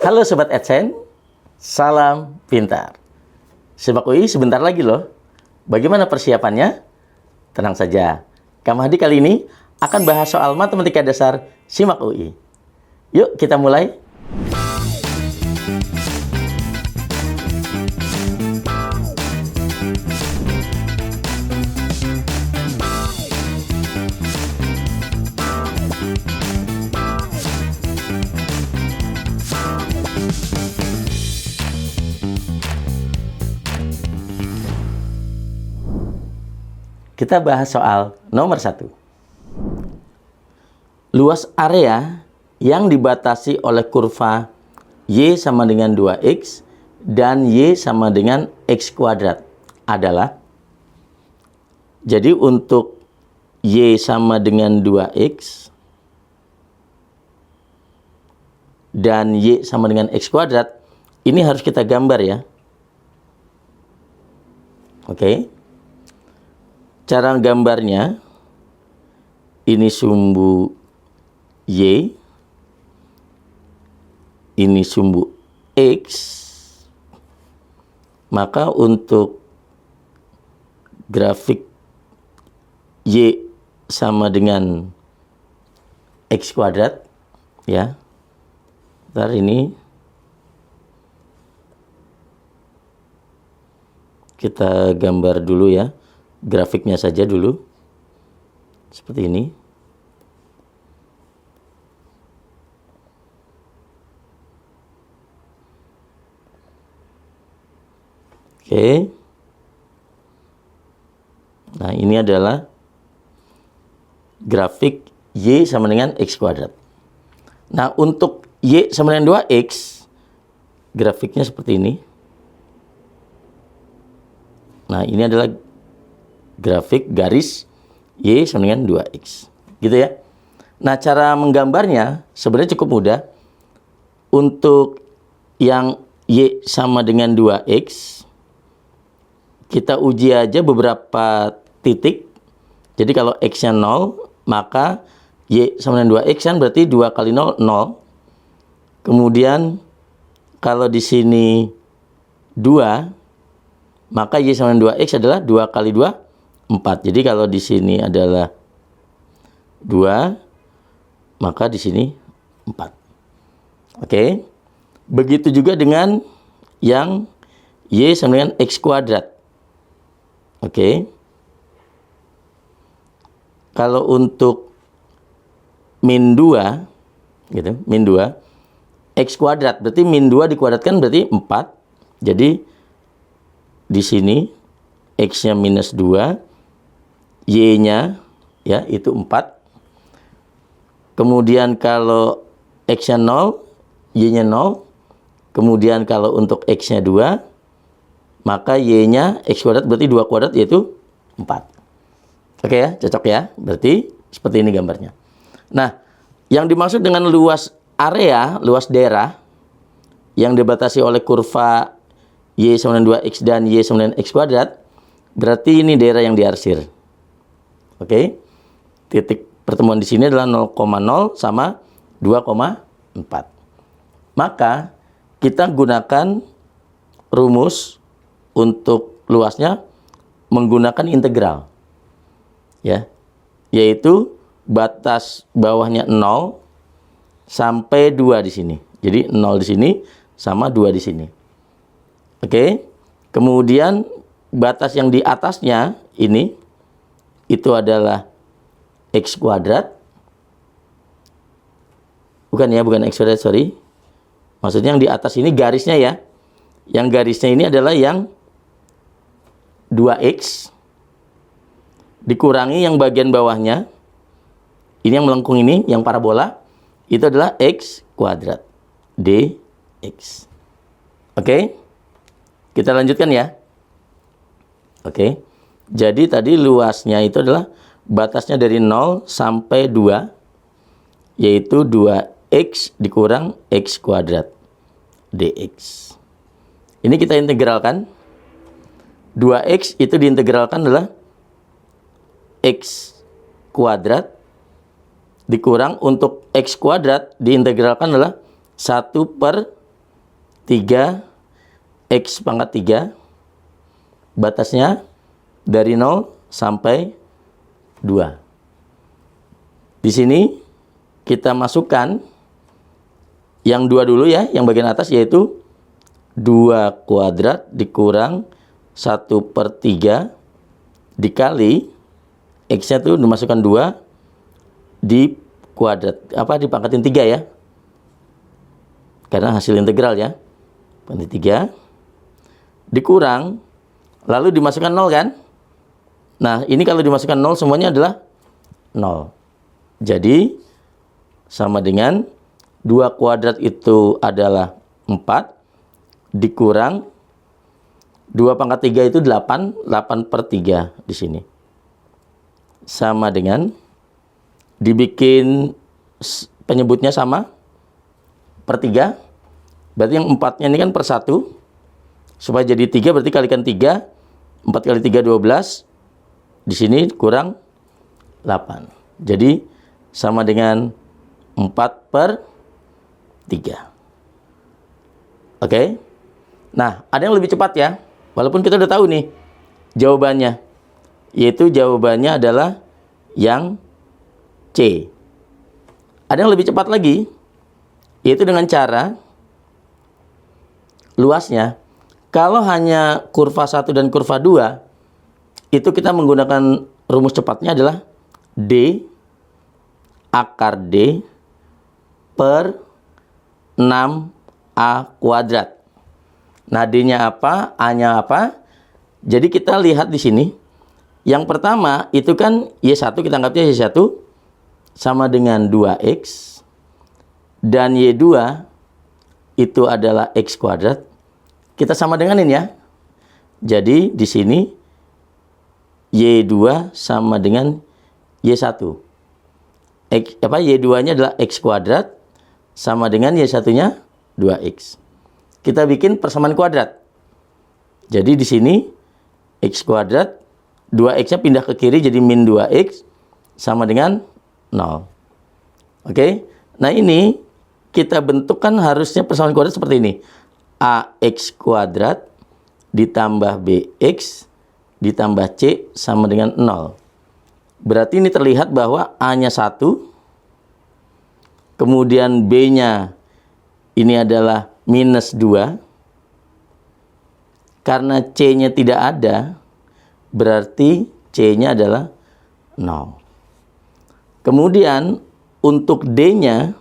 Halo Sobat AdSense, salam pintar. Simak UI sebentar lagi loh. Bagaimana persiapannya? Tenang saja, Kak Mahdi kali ini akan bahas soal matematika dasar Simak UI. Yuk kita mulai. Kita bahas soal nomor 1. Luas area yang dibatasi oleh kurva Y sama dengan 2X dan Y sama dengan X kuadrat adalah, jadi untuk Y sama dengan 2X dan Y sama dengan X kuadrat, ini harus kita gambar ya. Oke. Cara gambarnya, ini sumbu Y, ini sumbu X, maka untuk grafik Y sama dengan X kuadrat, ya, ntar ini kita gambar dulu ya. Grafiknya saja dulu seperti ini. Oke. Nah, ini adalah grafik Y sama dengan X kuadrat. Nah, untuk Y sama dengan 2X, grafiknya seperti ini. Nah, ini adalah grafik garis Y sama dengan 2X. Gitu ya. Nah, cara menggambarnya sebenarnya cukup mudah. Untuk yang Y sama dengan 2X, kita uji aja beberapa titik. Jadi kalau X-nya 0, maka Y sama dengan 2X kan berarti 2 kali 0, 0. Kemudian kalau di sini 2, maka Y sama dengan 2X adalah 2 kali 2, 4. Jadi kalau di sini adalah 2, maka di sini 4. Oke. Begitu juga dengan yang Y sama dengan X kuadrat. Oke. Kalau untuk min 2, gitu, min 2, X kuadrat, berarti min 2 dikuadratkan berarti 4. Jadi di sini X-nya minus 2, Y-nya ya itu 4. Kemudian kalau X-nya 0, Y-nya 0. Kemudian kalau untuk X-nya 2, maka Y-nya X kuadrat berarti 2 kuadrat yaitu 4. Oke ya, cocok ya. Berarti seperti ini gambarnya. Nah, yang dimaksud dengan luas area, luas daerah yang dibatasi oleh kurva Y sama dengan 2X dan Y sama dengan X kuadrat, berarti ini daerah yang diarsir. Oke. Titik pertemuan di sini adalah 0,0 sama 2,4. Maka kita gunakan rumus untuk luasnya menggunakan integral. Ya. Yaitu batas bawahnya 0 sampai 2 di sini. Jadi 0 di sini sama 2 di sini. Oke. Kemudian batas yang di atasnya ini itu adalah X kuadrat. Bukan ya, bukan X kuadrat, sorry. Maksudnya yang di atas ini garisnya ya. Yang garisnya ini adalah yang 2X dikurangi yang bagian bawahnya. Ini yang melengkung ini, yang parabola. Itu adalah X kuadrat. DX. Oke. Kita lanjutkan ya. Oke. Jadi tadi luasnya itu adalah batasnya dari 0 sampai 2, yaitu 2X dikurang X kuadrat dx. Ini kita integralkan. 2X itu diintegralkan adalah X kuadrat dikurang untuk X kuadrat diintegralkan adalah 1/2 3x pangkat 3. Batasnya dari 0 sampai 2. Di sini kita masukkan yang 2 dulu ya, yang bagian atas, yaitu 2 kuadrat dikurang 1/3 dikali x-nya tuh dimasukkan 2 di kuadrat, dipangkatin 3 ya, karena hasil integral ya, pangkat 3 dikurang, lalu dimasukkan 0 kan. Nah ini kalau dimasukkan 0 semuanya adalah 0. Jadi sama dengan 2 kuadrat itu adalah 4 dikurang 2 pangkat 3 itu 8 8/3 di sini. Sama dengan, dibikin penyebutnya sama per 3. Berarti yang 4-nya ini kan per 1. Supaya jadi 3 berarti kalikan 3. 4 kali 3 12. Di sini kurang 8. Jadi sama dengan 4/3. Oke. Nah, ada yang lebih cepat ya. Walaupun kita udah tahu nih jawabannya. Yaitu jawabannya adalah yang C. Ada yang lebih cepat lagi, yaitu dengan cara luasnya. Kalau hanya kurva 1 dan kurva 2, itu kita menggunakan rumus cepatnya adalah D akar D per 6A kuadrat. Nah, D-nya apa? A-nya apa? Jadi kita lihat di sini. Yang pertama itu kan Y1, kita anggapnya Y1 sama dengan 2X. Dan Y2 itu adalah X kuadrat. Kita sama denganin ya. Jadi di sini Y2 sama dengan Y1. Y2-nya adalah X kuadrat sama dengan Y1-nya 2X. Kita bikin persamaan kuadrat. Jadi di sini X kuadrat, 2X-nya pindah ke kiri jadi min 2X sama dengan 0. Oke. Nah ini kita bentukkan harusnya persamaan kuadrat seperti ini. AX kuadrat ditambah BX ditambah C sama dengan 0. Berarti ini terlihat bahwa A-nya 1. Kemudian B-nya ini adalah minus 2. Karena C-nya tidak ada, berarti C-nya adalah 0. Kemudian untuk D-nya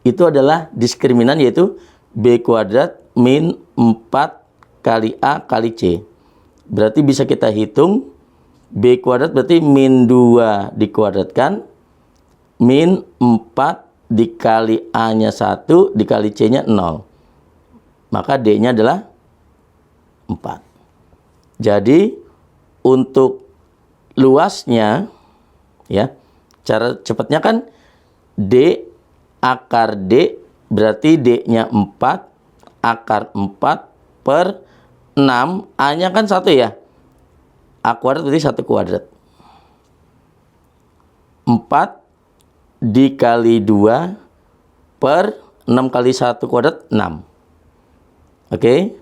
itu adalah diskriminan, yaitu B kuadrat min 4 kali A kali C. Berarti bisa kita hitung B kuadrat berarti min 2 dikuadratkan min 4 dikali A-nya 1 dikali C-nya 0. Maka D-nya adalah 4. Jadi untuk luasnya ya, cara cepatnya kan D akar D berarti D-nya 4 akar 4 per 6, A-nya kan 1 ya. A kuadrat berarti 1 kuadrat. 4 dikali 2 per 6 kali 1 kuadrat 6. Oke.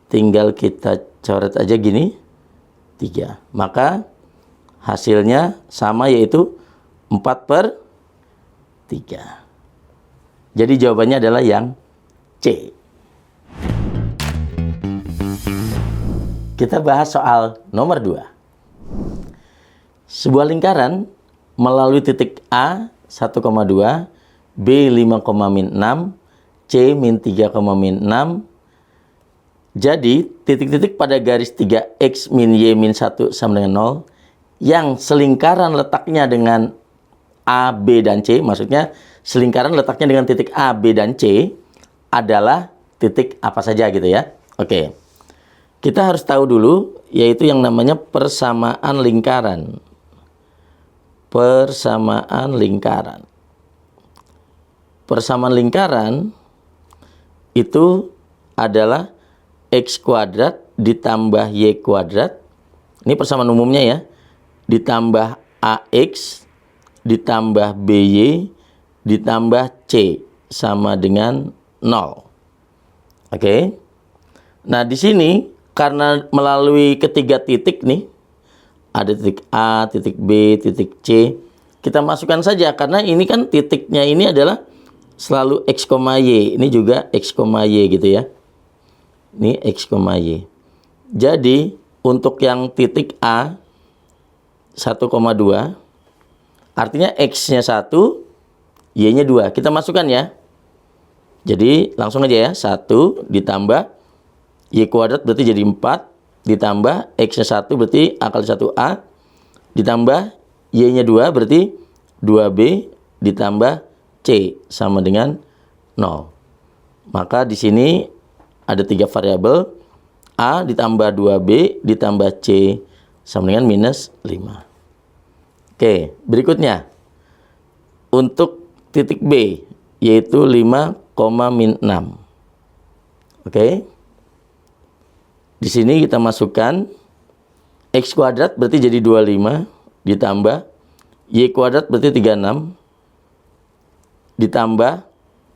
Tinggal kita coret aja gini. 3. Maka hasilnya sama, yaitu 4/3. Jadi jawabannya adalah yang C. Kita bahas soal nomor 2. Sebuah lingkaran melalui titik A 1,2, B 5,6, C min 3,6. Jadi titik-titik pada garis 3X min Y min 1 sama dengan 0 yang selingkaran letaknya dengan A, B, dan C, maksudnya selingkaran letaknya dengan titik A, B, dan C adalah titik apa saja gitu ya. Oke. Kita harus tahu dulu, yaitu yang namanya persamaan lingkaran. Persamaan lingkaran. Persamaan lingkaran itu adalah X kuadrat ditambah Y kuadrat. Ini persamaan umumnya ya. Ditambah AX ditambah BY ditambah C sama dengan 0. Oke. Nah, di sini karena melalui ketiga titik nih, ada titik A, titik B, titik C, kita masukkan saja karena ini kan titiknya ini adalah selalu X, Y. Ini juga X, Y gitu ya. Ini X, Y. Jadi, untuk yang titik A 1,2 artinya X-nya 1, Y-nya 2. Kita masukkan ya. Jadi, langsung aja ya. 1 ditambah Y kuadrat berarti jadi 4. Ditambah X-nya 1 berarti A kali 1A. Ditambah Y-nya 2 berarti 2B. Ditambah C sama dengan 0. Maka di sini ada 3 variabel. A ditambah 2B ditambah C sama dengan minus 5. Oke, berikutnya. Untuk titik B, yaitu 5, min 6. Oke. Di sini kita masukkan X kuadrat berarti jadi 25 ditambah Y kuadrat berarti 36 ditambah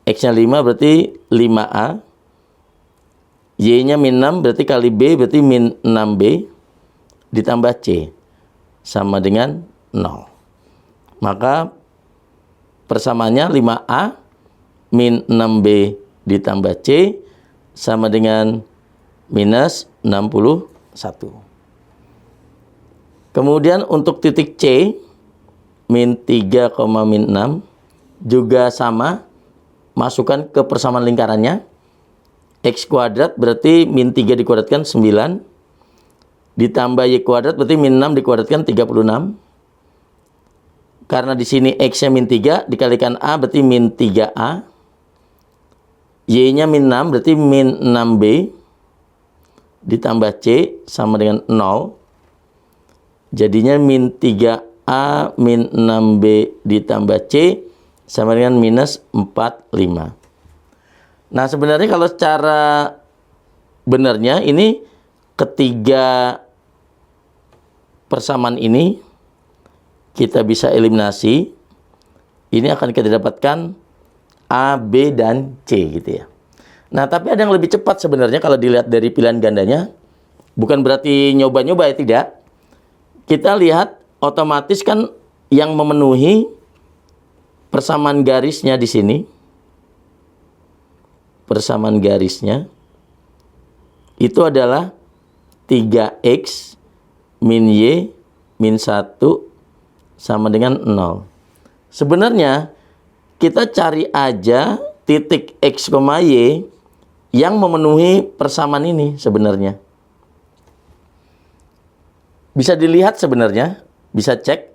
X-nya 5 berarti 5A, Y-nya min 6 berarti kali B berarti min 6B ditambah C sama dengan 0. Maka persamaannya 5A min 6B ditambah C sama dengan minus 61. Kemudian untuk titik C, min 3, min 6, juga sama, masukkan ke persamaan lingkarannya. X kuadrat berarti min 3 dikuadratkan 9, ditambah Y kuadrat berarti min 6 dikuadratkan 36. Karena di sini X-nya min 3 dikalikan A berarti min 3A. Y-nya min 6 berarti min 6B ditambah C sama dengan 0. Jadinya min 3A min 6B ditambah C sama dengan minus 45. Nah, sebenarnya kalau secara benarnya ini ketiga persamaan ini kita bisa eliminasi. Ini akan kita dapatkan A, B, dan C gitu ya. Nah, tapi ada yang lebih cepat sebenarnya kalau dilihat dari pilihan gandanya. Bukan berarti nyoba-nyoba ya, tidak. Kita lihat otomatis kan yang memenuhi persamaan garisnya di sini. Persamaan garisnya itu adalah 3X min Y min 1 sama dengan 0. Sebenarnya kita cari aja titik X, Y yang memenuhi persamaan ini sebenarnya. Bisa dilihat sebenarnya, bisa cek.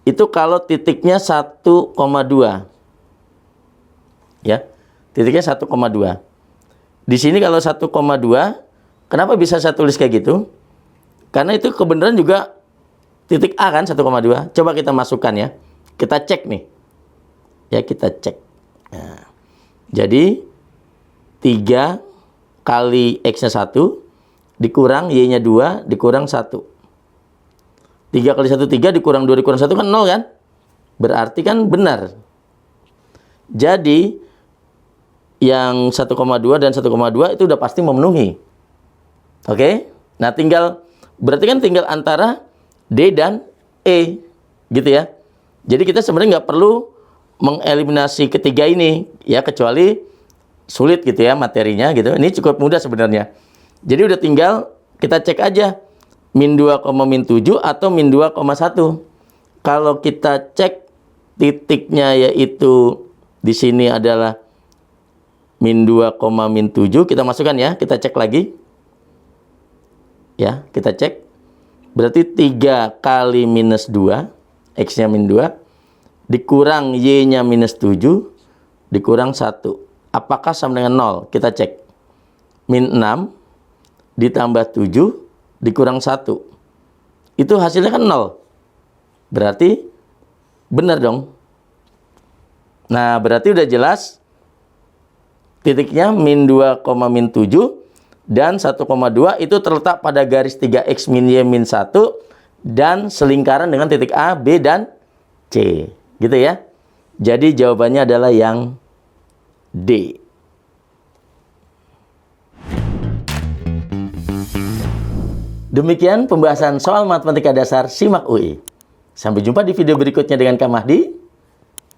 Itu kalau titiknya 1,2. Ya. Titiknya 1,2. Di sini kalau 1,2, kenapa bisa saya tulis kayak gitu? Karena itu kebenaran juga titik A kan 1,2. Coba kita masukkan ya. Kita cek nih. Ya, kita cek. Nah, jadi 3 kali X-nya 1 dikurang Y-nya 2 dikurang 1. 3 kali 1 3 dikurang 2 dikurang 1 kan 0 kan? Berarti kan benar. Jadi yang 1,2 dan 1,2 itu udah pasti memenuhi. Oke? Nah, berarti kan tinggal antara D dan E gitu ya. Jadi kita sebenarnya nggak perlu mengeliminasi ketiga ini ya, kecuali sulit gitu ya materinya gitu. Ini cukup mudah sebenarnya. Jadi udah tinggal kita cek aja min 2, min 7 atau min 2,1. Kalau kita cek titiknya yaitu di sini adalah min 2, min 7, kita masukkan ya, kita cek lagi. Ya, kita cek. Berarti 3 kali minus 2, X-nya min 2, dikurang Y-nya minus 7, dikurang 1. Apakah sama dengan 0? Kita cek. Min 6, ditambah 7, dikurang 1. Itu hasilnya kan 0. Berarti benar dong. Nah, berarti udah jelas titiknya min 2, min 7 dan 1,2 itu terletak pada garis 3X min Y min 1 dan selingkaran dengan titik A, B, dan C. Gitu ya. Jadi jawabannya adalah yang D. Demikian pembahasan soal matematika dasar SIMAK UI. Sampai jumpa di video berikutnya dengan Kak Mahdi.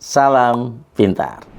Salam pintar.